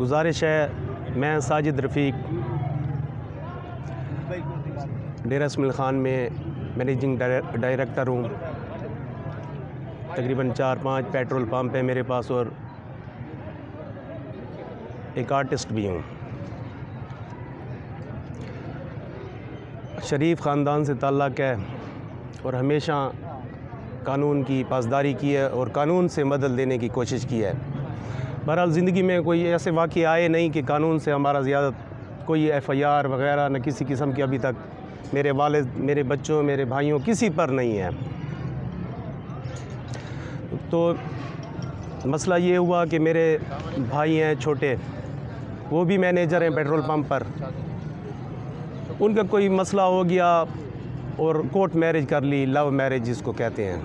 गुजारिश है, मैं साजिद रफ़ीक डेरा इस्माइल ख़ान में मैनेजिंग डायरेक्टर हूँ। तकरीबन 4-5 पेट्रोल पंप है मेरे पास और एक आर्टिस्ट भी हूँ। शरीफ ख़ानदान से ताल्लुक़ है और हमेशा कानून की पासदारी की है और कानून से मदद लेने की कोशिश की है। बहरहाल ज़िंदगी में कोई ऐसे वाक़ये आए नहीं कि कानून से हमारा ज़्यादा कोई FIR वग़ैरह न किसी किस्म की अभी तक मेरे वालिद, मेरे बच्चों, मेरे भाइयों किसी पर नहीं है। तो मसला ये हुआ कि मेरे भाई हैं छोटे, वो भी मैनेजर हैं पेट्रोल पंप पर। उनका कोई मसला हो गया और कोर्ट मैरिज कर ली, लव मैरिज जिसको कहते हैं।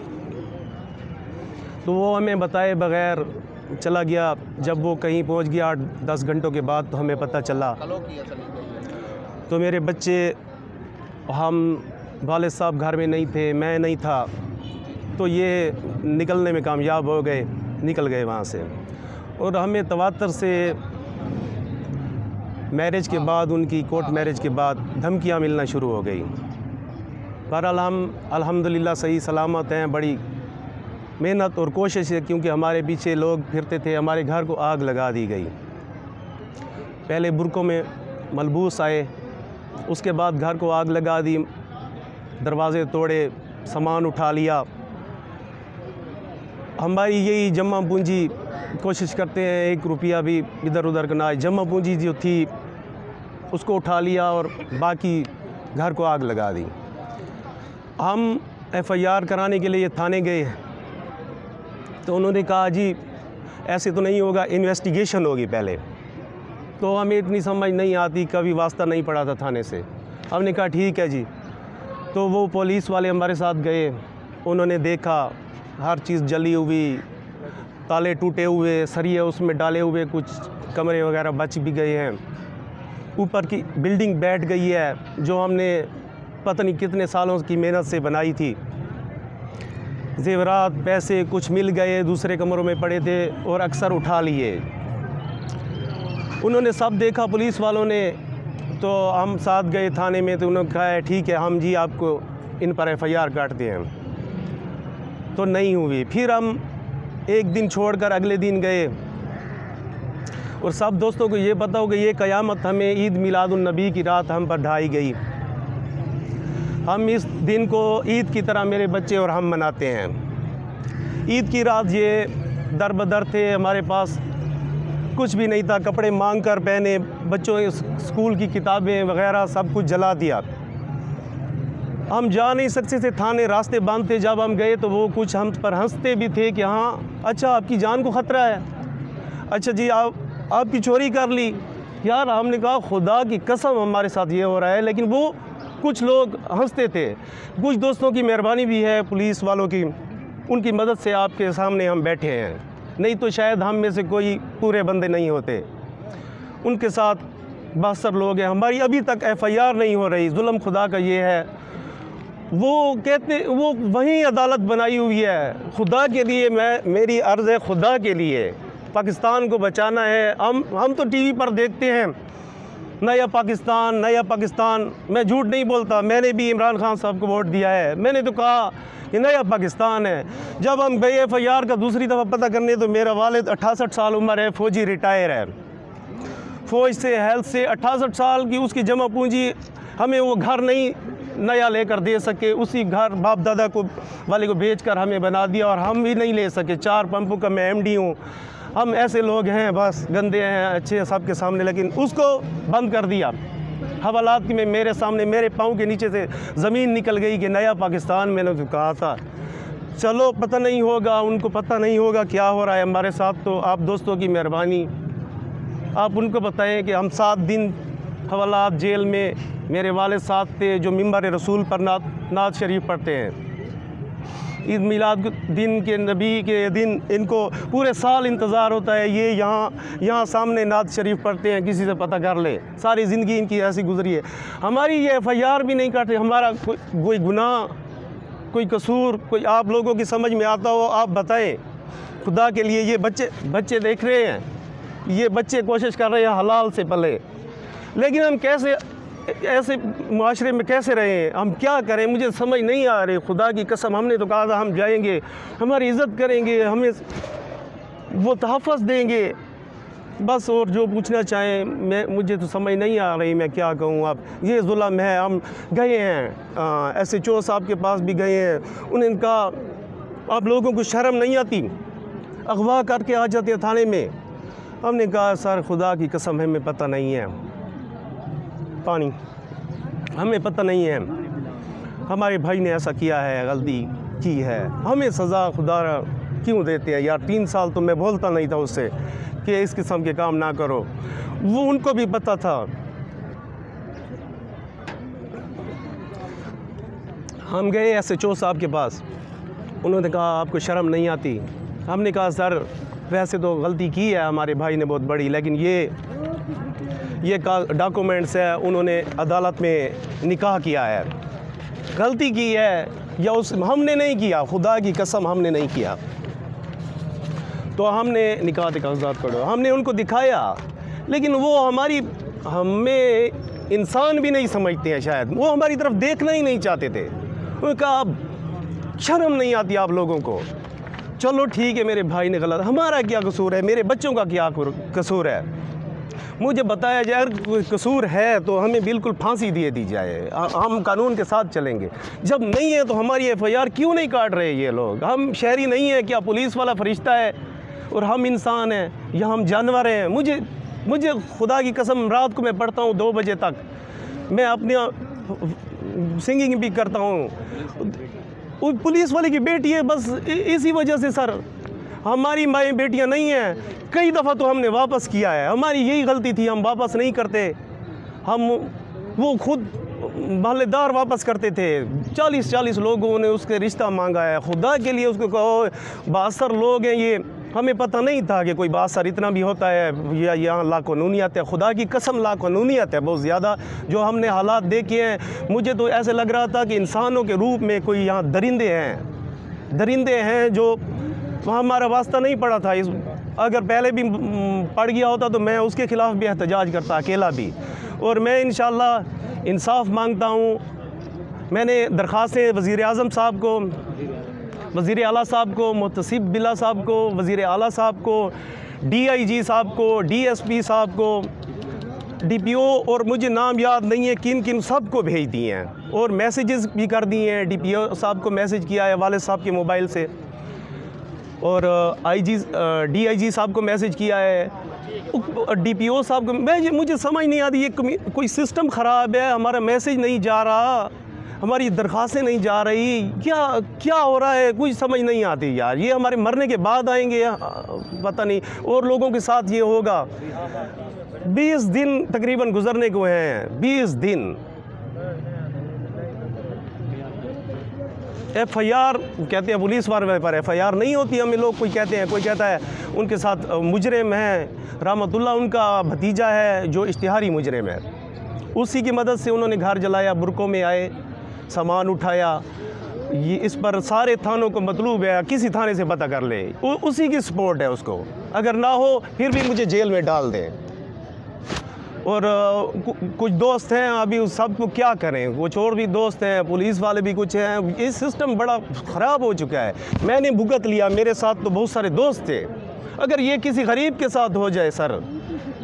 तो वो हमें बताए बग़ैर चला गया। जब वो कहीं पहुंच गया 8-10 घंटों के बाद तो हमें पता चला। तो मेरे बच्चे, हम वालिद साहब घर में नहीं थे, मैं नहीं था, तो ये निकलने में कामयाब हो गए, निकल गए वहाँ से। और हमें तवातर से मैरिज के बाद, उनकी कोर्ट मैरिज के बाद धमकियाँ मिलना शुरू हो गई। बहरहाल हम अल्हम्दुलिल्लाह सही सलामत हैं। बड़ी मेहनत और कोशिश है, क्योंकि हमारे पीछे लोग फिरते थे, हमारे घर को आग लगा दी गई। पहले बुरकों में मलबूस आए, उसके बाद घर को आग लगा दी, दरवाज़े तोड़े, सामान उठा लिया। हमारी यही जमा पूंजी, कोशिश करते हैं 1 रुपया भी इधर उधर का ना आए, जमा पूंजी जो थी उसको उठा लिया और बाकी घर को आग लगा दी। हम FIR कराने के लिए थाने गए तो उन्होंने कहा जी ऐसे तो नहीं होगा, इन्वेस्टिगेशन होगी पहले। तो हमें इतनी समझ नहीं आती, कभी वास्ता नहीं पड़ा था थाने से। हमने कहा ठीक है जी। तो वो पुलिस वाले हमारे साथ गए, उन्होंने देखा हर चीज़ जली हुई, ताले टूटे हुए, सरिये उसमें डाले हुए, कुछ कमरे वगैरह बच भी गए हैं। ऊपर की बिल्डिंग बैठ गई है जो हमने पता नहीं कितने सालों की मेहनत से बनाई थी। ज़ेवरात, पैसे कुछ मिल गए, दूसरे कमरों में पड़े थे और अक्सर उठा लिए। उन्होंने सब देखा पुलिस वालों ने। तो हम साथ गए थाने में, तो उन्होंने कहा ठीक है, हम जी आपको इन पर FIR काटते हैं। तो नहीं हुई। फिर हम एक दिन छोड़कर अगले दिन गए और सब दोस्तों को ये पता हो कि ये क़यामत हमें ईद मिलादुन्नबी की रात हम पर ढाई गई। हम इस दिन को ईद की तरह मेरे बच्चे और हम मनाते हैं। ईद की रात ये दर बदर थे, हमारे पास कुछ भी नहीं था, कपड़े मांग कर पहने, बच्चों स्कूल की किताबें वगैरह सब कुछ जला दिया। हम जा नहीं सकते थे थाने, रास्ते बंद थे। जब हम गए तो वो कुछ हम पर हंसते भी थे कि हाँ अच्छा आपकी जान को ख़तरा है, अच्छा जी आपकी चोरी कर ली। यार हमने कहा खुदा की कसम हमारे साथ ये हो रहा है, लेकिन वो कुछ लोग हंसते थे। कुछ दोस्तों की मेहरबानी भी है पुलिस वालों की, उनकी मदद से आपके सामने हम बैठे हैं, नहीं तो शायद हम में से कोई पूरे बंदे नहीं होते। उनके साथ 72 लोग हैं। हमारी अभी तक FIR नहीं हो रही। जुल्म खुदा का ये है, वो कहते, वो वहीं अदालत बनाई हुई है। खुदा के लिए मेरी अर्ज़ है, खुदा के लिए पाकिस्तान को बचाना है। हम तो TV पर देखते हैं नया पाकिस्तान, नया पाकिस्तान। मैं झूठ नहीं बोलता, मैंने भी इमरान खान साहब को वोट दिया है। मैंने तो कहा कि नया पाकिस्तान है। जब हम गए FIR का दूसरी दफ़ा पता करने, तो मेरा वालिद 68 साल उम्र है, फ़ौजी रिटायर है, फ़ौज से, हेल्थ से। 68 साल की उसकी जमा पूंजी, हमें वो घर नहीं नया लेकर दे सके, उसी घर बाप दादा को वाले को बेचकर हमें बना दिया और हम भी नहीं ले सके। 4 पंपों का मैं MD हूँ। हम ऐसे लोग हैं, बस गंदे हैं, अच्छे सबके सामने, लेकिन उसको बंद कर दिया। हवालात में मेरे सामने, मेरे पाँव के नीचे से ज़मीन निकल गई कि नया पाकिस्तान मैंने तो कहा था। चलो पता नहीं होगा, उनको पता नहीं होगा क्या हो रहा है हमारे साथ। तो आप दोस्तों की मेहरबानी, आप उनको बताएं कि हम 7 दिन हवालात जेल में, मेरे वालिद साथ थे जो मिंबर रसूल पर नात शरीफ पढ़ते हैं। ईद मिलाद दिन के, नबी के दिन इनको पूरे साल इंतज़ार होता है। ये यहाँ सामने नात शरीफ पढ़ते हैं, किसी से पता कर ले। सारी ज़िंदगी इनकी ऐसी गुजरी है। हमारी ये FIR भी नहीं काटते। हमारा कोई गुनाह, कोई कसूर, कोई आप लोगों की समझ में आता हो आप बताएं। खुदा के लिए ये बच्चे देख रहे हैं, ये बच्चे कोशिश कर रहे हैं हलाल से पले, लेकिन हम कैसे ऐसे माशरे में कैसे रहें, हम क्या करें, मुझे समझ नहीं आ रही। खुदा की कसम, हमने तो कहा था हम जाएंगे, हमारी इज़्ज़त करेंगे, हमें वो तहफ़्फ़ुज़ देंगे बस। और जो पूछना चाहें मुझे तो समझ नहीं आ रही मैं क्या कहूँ। अब ये जुल्म है। हम गए हैं SHO साहब के पास भी गए हैं, उन्होंने कहा आप लोगों को शर्म नहीं आती, अगवा करके आ जाते हैं थाने में। हमने कहा सर खुदा की कसम हमें पता नहीं है, पानी हमें पता नहीं है, हमारे भाई ने ऐसा किया है, गलती की है, हमें सज़ा खुदा क्यों देते हैं यार। 3 साल तो मैं बोलता नहीं था उससे कि इस किस्म के काम ना करो, वो उनको भी पता था। हम गए SHO साहब के पास, उन्होंने कहा आपको शर्म नहीं आती। हमने कहा सर वैसे तो गलती की है हमारे भाई ने बहुत बड़ी, लेकिन ये डॉक्यूमेंट्स है, उन्होंने अदालत में निकाह किया है, गलती की है या हमने नहीं किया, खुदा की कसम हमने नहीं किया। तो हमने निकाह के कागजात पढ़ो, हमने उनको दिखाया, लेकिन वो हमें इंसान भी नहीं समझते हैं शायद, वो हमारी तरफ देखना ही नहीं चाहते थे। उन्होंने कहा अब शर्म नहीं आती आप लोगों को। चलो ठीक है, मेरे भाई ने गलत, हमारा क्या कसूर है, मेरे बच्चों का क्या कसूर है, मुझे बताया जाए। अगर कोई कसूर है तो हमें बिल्कुल फांसी दी जाए, हम कानून के साथ चलेंगे। जब नहीं है तो हमारी FIR क्यों नहीं काट रहे ये लोग? हम शहरी नहीं है क्या? पुलिस वाला फरिश्ता है और हम इंसान हैं या हम जानवर हैं? मुझे खुदा की कसम, रात को मैं पढ़ता हूँ 2 बजे तक, मैं अपनी सिंगिंग भी करता हूँ। पुलिस वाले की बेटी है, बस इसी वजह से सर हमारी माएँ बेटियाँ नहीं हैं। कई दफ़ा तो हमने वापस किया है, हमारी यही गलती थी, हम वापस नहीं करते। हम वो खुद महल्लेदार वापस करते थे। 40 लोगों ने उसके रिश्ता मांगा है, खुदा के लिए उसको कहो 72 लोग हैं ये, हमें पता नहीं था कि कोई 72 इतना भी होता है, या यहाँ लाकानूनियत है, खुदा की कसम लाकानूनियत है बहुत ज़्यादा जो हमने हालात देखे हैं। मुझे तो ऐसे लग रहा था कि इंसानों के रूप में कोई यहाँ दरिंदे हैं जो हमारा वास्ता नहीं पड़ा था। अगर पहले भी पड़ गया होता तो मैं उसके ख़िलाफ़ भी एहतजाज करता अकेला भी। और मैं इंशाअल्लाह इंसाफ मांगता हूँ। मैंने दरख्वास्तें वज़ीर आज़म साहब को, वज़ीर आला साहब को, मुहतसिब बिल्ला साहब को, वज़ीर आला साहब को, DIG साहब को, DSP साहब को, DPO और मुझे नाम याद नहीं है किन सब को भेज दिए हैं और मैसेजेस भी कर दिए हैं। DPO साहब को मैसेज किया है वालिद साहब के मोबाइल से, और DIG साहब को मैसेज किया है, DPO साहब को। मुझे समझ नहीं आती, ये कोई सिस्टम ख़राब है, हमारा मैसेज नहीं जा रहा, हमारी दरख्वास्तें नहीं जा रही, क्या हो रहा है, कुछ समझ नहीं आती यार। ये हमारे मरने के बाद आएंगे या पता नहीं, और लोगों के साथ ये होगा। 20 दिन तकरीबन गुजरने को हैं, 20 दिन। FIR कहते हैं पुलिस वाले पर, FIR नहीं होती। हमें लोग कोई कहता है उनके साथ मुजरिम है, रहमतुल्लाह उनका भतीजा है जो इश्तिहारी मुजरिम है, उसी की मदद से उन्होंने घर जलाया, बुरकों में आए, सामान उठाया। ये इस पर सारे थानों को मतलूब है, किसी थाने से पता कर ले, उसी की सपोर्ट है उसको। अगर ना हो फिर भी मुझे जेल में डाल दें। और कुछ दोस्त हैं, अभी उस सब को क्या करें, कुछ और भी दोस्त हैं, पुलिस वाले भी कुछ हैं। ये सिस्टम बड़ा ख़राब हो चुका है। मैंने भुगत लिया, मेरे साथ तो बहुत सारे दोस्त थे। अगर ये किसी गरीब के साथ हो जाए सर,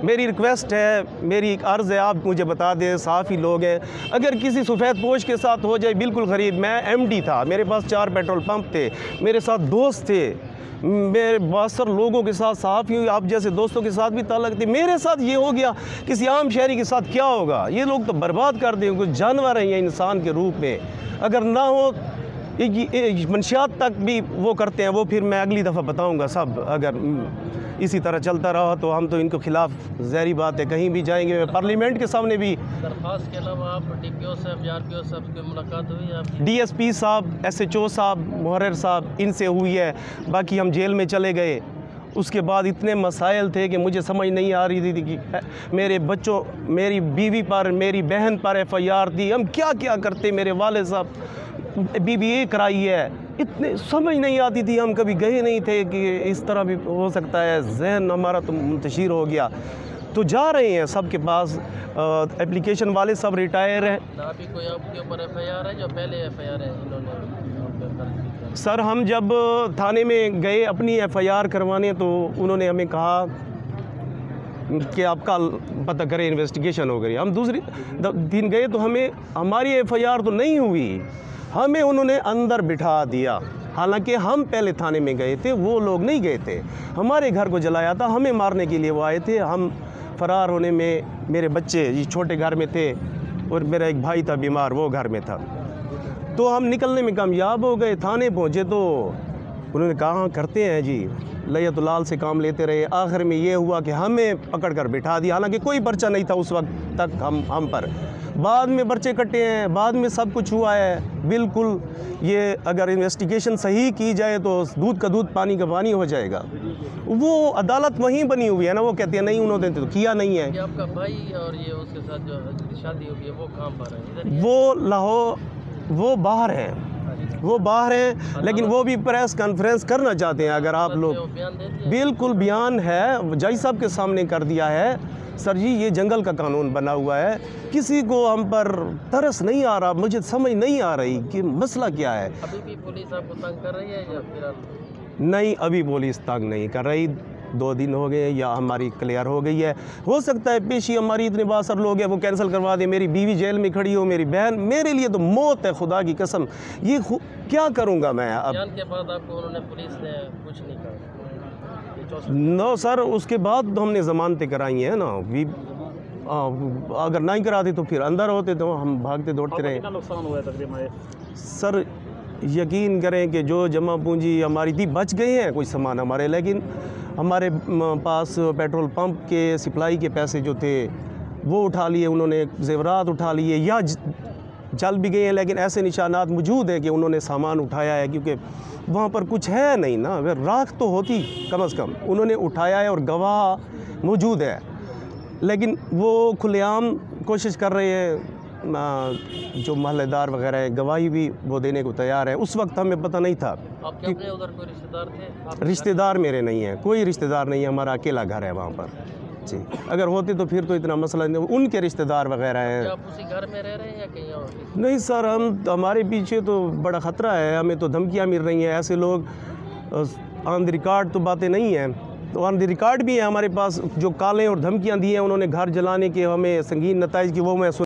मेरी रिक्वेस्ट है, मेरी एक अर्ज़ है, आप मुझे बता दें, साफ़ी लोग हैं, अगर किसी सफ़ेद पोश के साथ हो जाए, बिल्कुल गरीब, मैं MD था, मेरे पास 4 पेट्रोल पंप थे, मेरे साथ दोस्त थे, मेरे 72 लोगों के साथ, साफ़ी आप जैसे दोस्तों के साथ भी ताल्लुक़ थे। मेरे साथ ये हो गया, किसी आम शहरी के साथ क्या होगा? ये लोग तो बर्बाद कर देंगे, कुछ जानवर हैं ये इंसान के रूप में। अगर ना हो मंशियात तक भी वो करते हैं, वो फिर मैं अगली दफ़ा बताऊंगा सब। अगर इसी तरह चलता रहा तो हम तो इनको खिलाफ, ज़ाहिर बात है, कहीं भी जाएंगे, पार्लियामेंट के सामने भी। दरख्वास्त के अलावा आप DPO साहब, RPO साहब की मुलाकात हुई आपकी? DSP साहब, SHO साहब, मुहर्रिर साहब, इनसे हुई है। बाकी हम जेल में चले गए, उसके बाद इतने मसाइल थे कि मुझे समझ नहीं आ रही थी कि मेरे बच्चों, मेरी बीवी पर, मेरी बहन पर FIR थी, हम क्या क्या करते। मेरे वालिद साहब BBA कराई है। इतने समझ नहीं आती थी, हम कभी गए नहीं थे कि इस तरह भी हो सकता है, जहन हमारा तो मुंतशिर हो गया। तो जा रहे हैं सबके पास, एप्लीकेशन वाले सब रिटायर हैं। ना भी कोई आपके ऊपर FIR है, जो पहले FIR है इन्होंने दर्ज की? सर हम जब थाने में गए अपनी FIR करवाने तो उन्होंने हमें कहा कि आपका पता करें, इन्वेस्टिगेशन हो गई। हम दूसरी दिन गए तो हमारी FIR तो नहीं हुई, हमें उन्होंने अंदर बिठा दिया। हालांकि हम पहले थाने में गए थे, वो लोग नहीं गए थे। हमारे घर को जलाया था, हमें मारने के लिए वो आए थे। हम फरार होने में, मेरे बच्चे ये छोटे घर में थे और मेरा एक भाई था बीमार, वो घर में था। तो हम निकलने में कामयाब हो गए। थाने पहुँचे तो उन्होंने कहा करते हैं जी, लैया तो लाल से काम लेते रहे। आखिर में ये हुआ कि हमें पकड़ कर बिठा दिया। हालांकि कोई पर्चा नहीं था उस वक्त तक हम पर। बाद में पर्चे कटे हैं, बाद में सब कुछ हुआ है। बिल्कुल ये अगर इन्वेस्टिगेशन सही की जाए तो दूध का दूध पानी का पानी हो जाएगा। वो अदालत वहीं बनी हुई है ना, वो कहते हैं नहीं उन्होंने तो किया नहीं है। ये आपका भाई और ये उसके साथ जो शादी हुई है वो कहाँ पर है? इधर ही है? वो लाहौर, वो बाहर हैं, वो बाहर हैं, लेकिन वो भी प्रेस कॉन्फ्रेंस करना चाहते हैं। अगर आप लोग, वो बयान दे दिया? बिल्कुल बयान है, जज साहब के सामने कर दिया है। सर जी ये जंगल का कानून बना हुआ है, किसी को हम पर तरस नहीं आ रहा। मुझे समझ नहीं आ रही कि मसला क्या है। अभी भी पुलिस आपको तंग कर रही है या फिर? नहीं, अभी पुलिस तंग नहीं कर रही। 2 दिन हो गए या हमारी क्लियर हो गई है। हो सकता है पेशी हमारी इतने बासर लोग हैं वो कैंसिल करवा दें। मेरी बीवी जेल में खड़ी हो, मेरी बहन, मेरे लिए तो मौत है, खुदा की कसम। ये क्या करूँगा मैं अब? बयान के बाद आपको उन्होंने, पुलिस ने कुछ नहीं कहा? नो सर, उसके बाद तो हमने ज़मानतें कराई हैं ना। अगर नहीं कराते तो फिर अंदर होते, तो हम भागते दौड़ते रहे। कितना नुकसान हुआ है तकरीबन? सर यकीन करें कि जो जमा पूंजी हमारी थी बच गई है कुछ सामान हमारे, लेकिन हमारे पास पेट्रोल पंप के सप्लाई के पैसे जो थे वो उठा लिए उन्होंने, जेवरात उठा लिए या जल भी गए हैं। लेकिन ऐसे निशानात मौजूद हैं कि उन्होंने सामान उठाया है, क्योंकि वहाँ पर कुछ है नहीं ना। अगर राख तो होती कम से कम, उन्होंने उठाया है और गवाह मौजूद है। लेकिन वो खुलेआम कोशिश कर रहे हैं, जो महल्लेदार वगैरह है, गवाही भी वो देने को तैयार है। उस वक्त हमें पता नहीं था। आपके अपने उधर कोई रिश्तेदार थे? रिश्तेदार मेरे नहीं हैं, कोई रिश्तेदार नहीं है, हमारा अकेला घर है वहाँ पर जी। अगर होते तो फिर तो इतना मसला नहीं, उनके रिश्तेदार वगैरह हैं। आप उसी घर में रह रहे हैं या कहीं और? नहीं सर, हमारे पीछे तो बड़ा ख़तरा है, हमें तो धमकियाँ मिल रही हैं। ऐसे लोग ऑन द रिकॉर्ड तो बातें नहीं हैं, तो ऑन द रिकॉर्ड भी है हमारे पास, जो कालें और धमकियाँ दी हैं उन्होंने घर जलाने के, हमें संगीन नताइज की, वो मैं